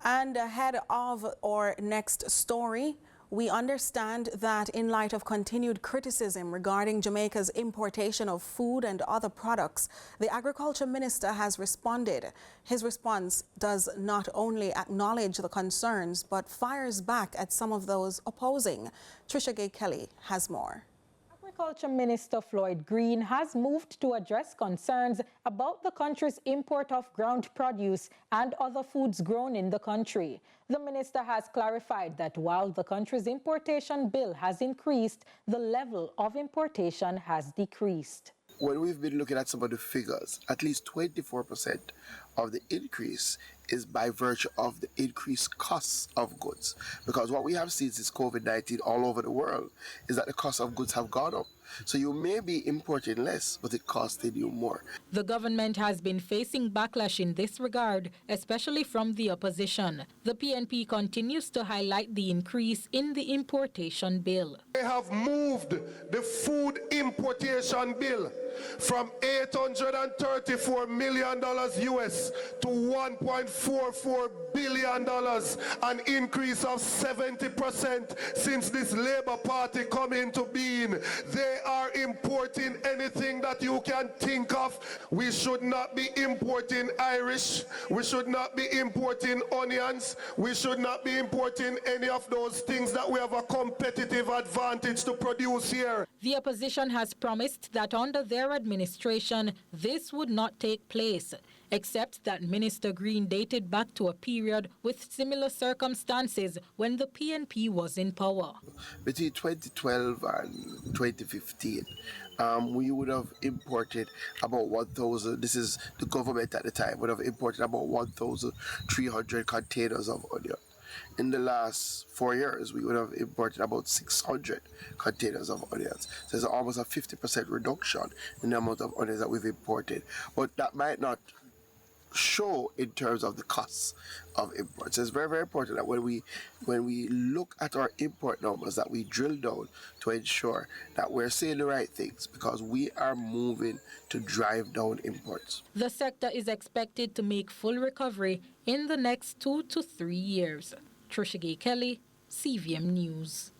And ahead of our next story, we understand that in light of continued criticism regarding Jamaica's importation of food and other products, the Agriculture Minister has responded. His response does not only acknowledge the concerns, but fires back at some of those opposing. Trishagaye Kelly has more. Agriculture Minister Floyd Green has moved to address concerns about the country's import of ground produce and other foods grown in the country. The minister has clarified that while the country's importation bill has increased, the level of importation has decreased. When we've been looking at some of the figures, at least 24% of the increase is by virtue of the increased costs of goods. Because what we have seen since COVID-19 all over the world is that the cost of goods have gone up. So you may be importing less, but it costing you more. The government has been facing backlash in this regard, especially from the opposition. The PNP continues to highlight the increase in the importation bill. They have moved the food importation bill from $834 million US to $1.44 billion, an increase of 70% since this Labour Party come into being. They are importing anything that you can think of. We should not be importing Irish. We should not be importing onions. We should not be importing any of those things that we have a competitive advantage to produce here. The opposition has promised that under their administration, this would not take place, except that Minister Green dated back to a period with similar circumstances when the PNP was in power. Between 2012 and 2015, we would have imported about 1,000, this is the government at the time, would have imported about 1,300 containers of onion. In the last 4 years, we would have imported about 600 containers of onions. So there's almost a 50% reduction in the amount of onions that we've imported. But that might not show in terms of the costs of imports. So it's very, very important that when we look at our import numbers, that we drill down to ensure that we're saying the right things, because we are moving to drive down imports. The sector is expected to make full recovery in the next 2 to 3 years. Trishagaye Kelly, CVM News.